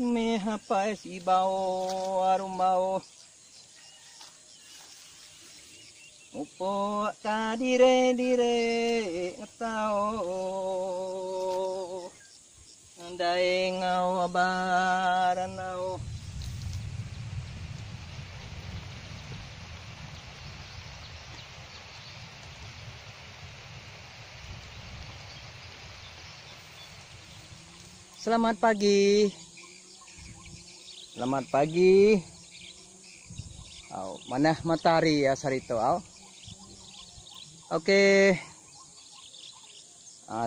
Me rapaz ibao arumao upo ka dire tao andai ngau abaranau. Selamat pagi. Selamat pagi. Mana matahari ya sarito. Oke.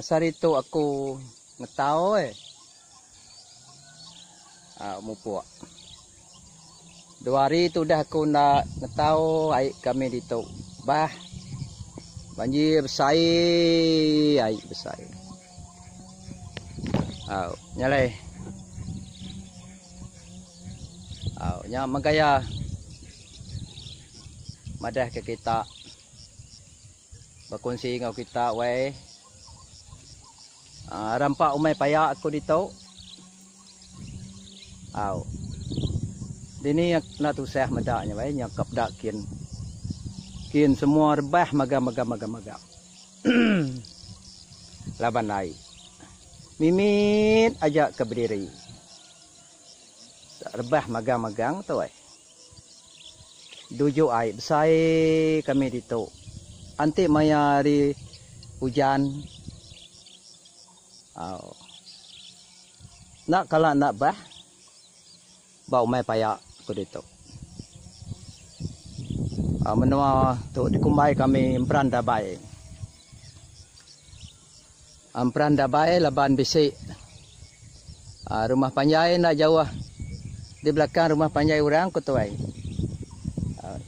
Sarito aku ngetao mupo. 2 hari itu udah aku nak ngetao air kami dito. Bah. Banjir besar. Air besar. Nyalai. Nya magaya madah ke kita berkongsi ngau kita rampak umai payak aku dito. Dini nak tu seh medaknya nyakap dak kin semua rebah maga laban air mimit ajak ke berdiri rebah magang tu dujuk air besar kami dito anti maya di hujan nak kalau nak bau mai payak aku dito menua tu dikumbai kami emperanda baik laban bisik rumah panjai nak jauh di belakang rumah panjai orang kutuai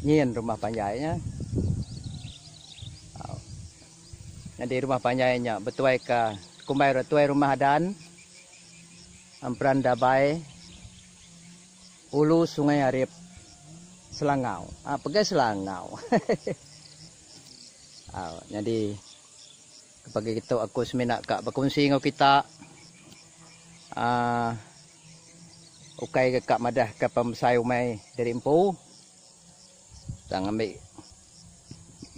nyin rumah panjainya di rumah panjainya betuai ke kumbai betuai rumah adan amperan dabai hulu sungai Arif Selangau pergi Selangau. Jadi pagi itu aku seminak kak berkongsi ngau kita ukai ke kak madah ke pemesai umai dari empu tang ambil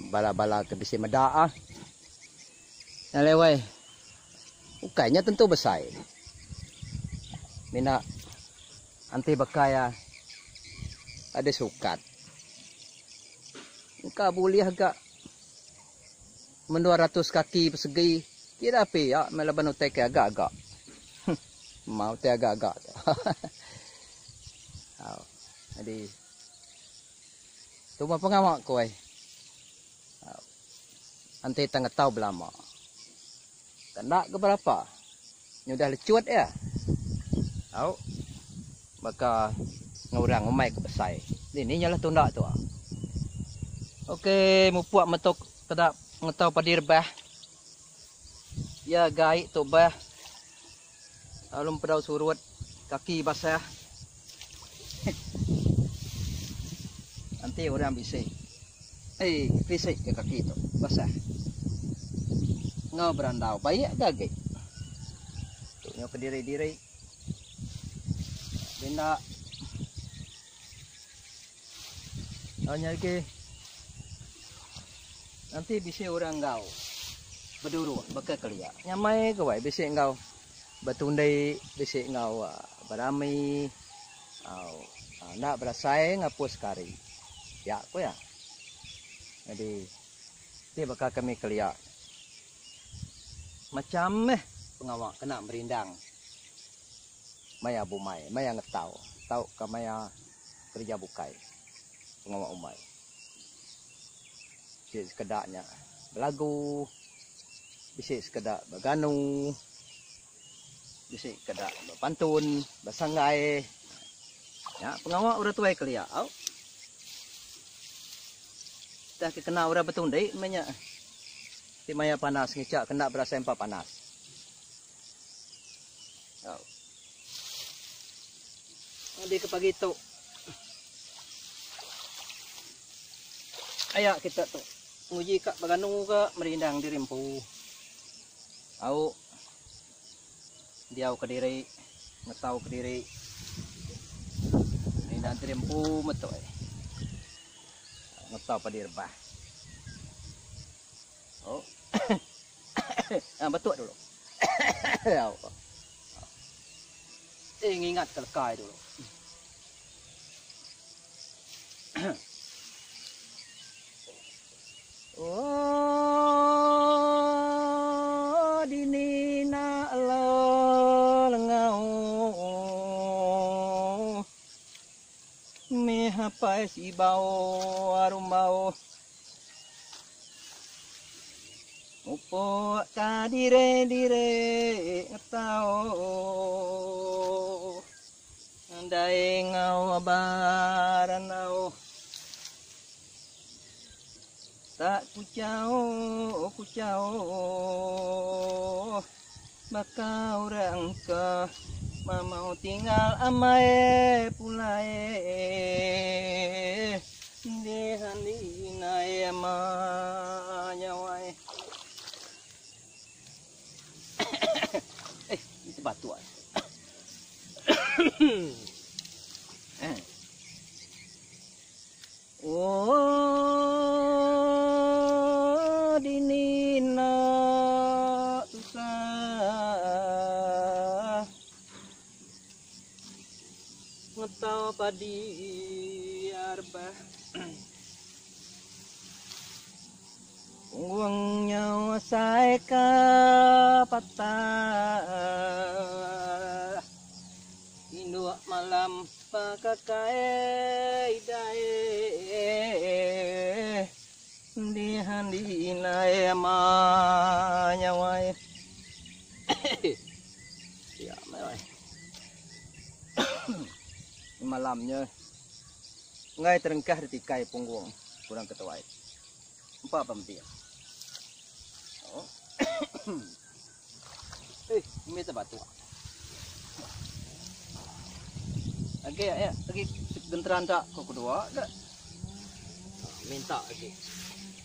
bala-bala ke bisi medak lewai ukainya tentu besar mina anti bakaya ada sukat muka boleh agak 200 kaki persegi kira api ya melaban utai ke agak-agak mau te agak-agak. Jadi tu apa ngawak kau anti tengah tahu belama kena ke berapa nyudah lecut ya maka ngurang umai ke besar ini nyalah tundak tu. Oke mupuak metok kedap ngetau padir bah ya gaik tu bah alum pedau surut kaki basah nanti orang bisik bisik ke kaki tu basah ngau berandau baik gagik tu nyo ke diri benda hanya ke nanti bisik orang ngau berduru bakal kelia nyamai ke wai bisik ngau batundai bisik ngau berami nak berasai ngapus kari ya aku ya jadi dia bakal kami kelia macam pengawak kena merindang maya bumai maya ngetau tahu ke maya kerja bukai pengawak umai bisik sekedaknya belagu bisik sekedak berganu bisik kedak pantun basangai ya pengawak udah tuai kelia dah kena udah betundai namanya di maya panas ngicak kena berasa empat panas di ke pagi tu ayak kita tu nguji kak baganu ke merindang di rimpu dia ke diri ngetau ke diri dan terempu metu. Ngetau pada rebah. Oh. Betul dulu. Ingat kelkai dulu. Oh, dinina lo lengau. Mehapai si bau arum bau. Upo ka dire ngetau. Andai ngau baranau. Tak kucau maka orang ke mau tinggal amai pulai dehan dinai manyawai itu batuan. Oh, dinina susah ngetau padi arba uang nyawa saya ke patah induk malam pakakai dae dihan dinai manyawai ya mai malamnya ngai terengkah di tikai punggung kurang ketuai empat pembia oh ini batu lagi ya lagi genteran tak kok kedua dah minta lagi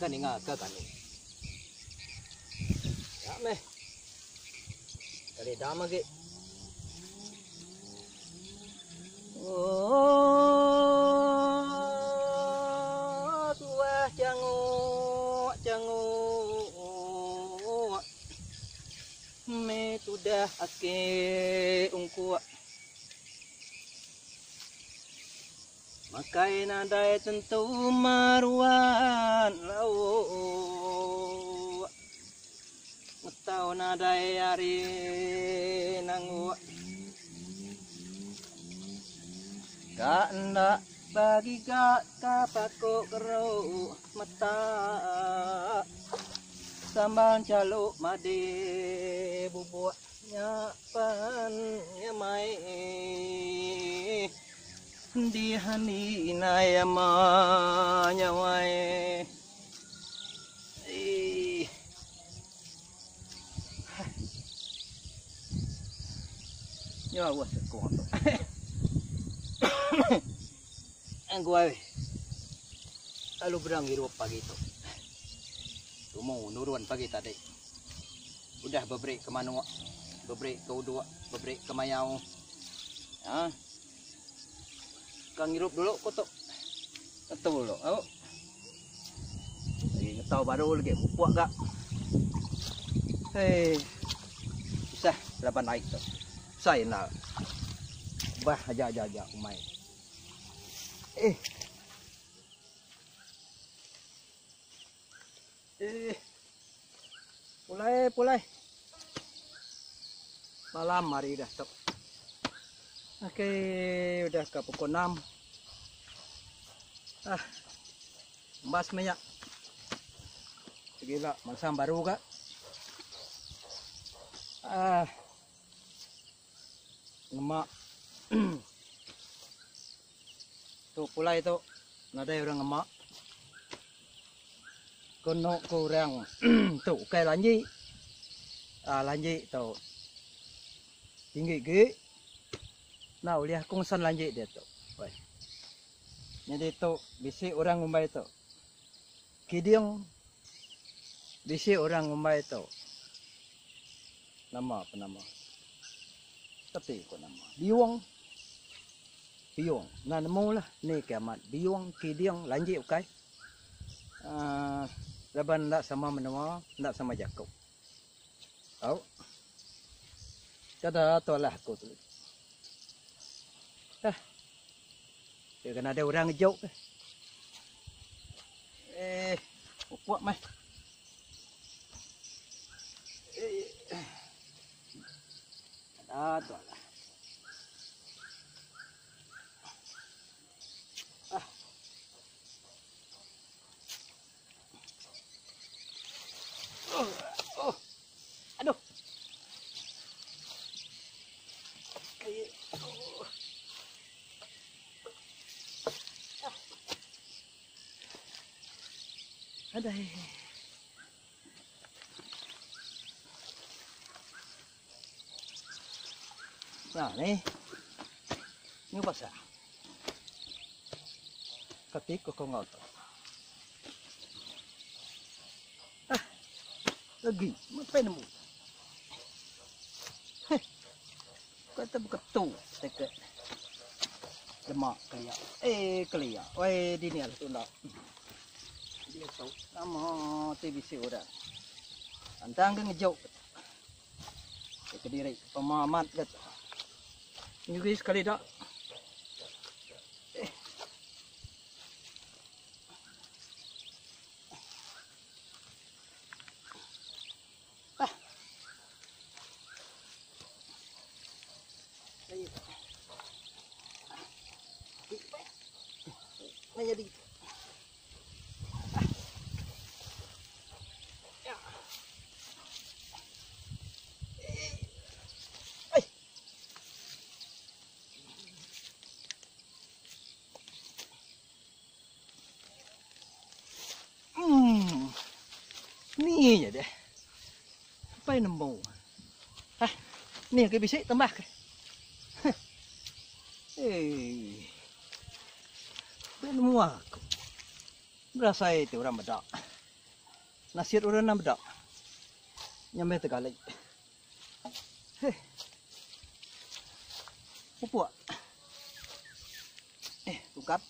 kan ingat ke kan ya meh kali dah lagi oh tua jangu me sudah ake ungku makai nadai tentu maruan lau ngetau nadai hari nangu gak ndak bagi gak kapako kerau mata sambal caluk made bubuk nyapan nyamai dihani nayama nyawai nyawa sekuat angguai lalu berang hidup pagi itu mau nuruan pagi tadi udah bebrek ke mana bebrek ke udua bebrek ke mayau ya kang hirup dulu kotok betul dulu oh lagi ngetau baru lagi puak gak susah lapan naik tuh saya nak bah aja main pulai malam hari dah stop. Oke, udah ke pukul 6. Embas minyak. Gila, masam baru kak. Ngemak. Tuh pulai itu, nada orang ngemak. Kono kurang tuh kayak lanji. Lanji tuh. Tinggi ke. Nah, lihat kongsan lanjut dia tu. Jadi tu bisi orang Mumbai tu. Kidiong bisi orang Mumbai tu. Nama apa nama? Tapi kok nama? Biwang. biong nan mo lah ni kamat biong kidiang lanjut kai laban ndak sama menua ndak sama jakub au kada tolah aku tu dia kena ada orang ngejok puak mah ada tolah aduh ada nah ni basah ketik kok ngot lagi apa nemu kata beketu teke lemak kelia kelia weh di ni lah tu nak dia tahu nama TBC orang antang ke ngejok ke diri pemamat kata ini sekali dak jadi ni je deh apa yang nemu ni ke bisik tambah nemu aku berasa itu orang bedak nasir orang nam bedak nyampe tegalai puak tukat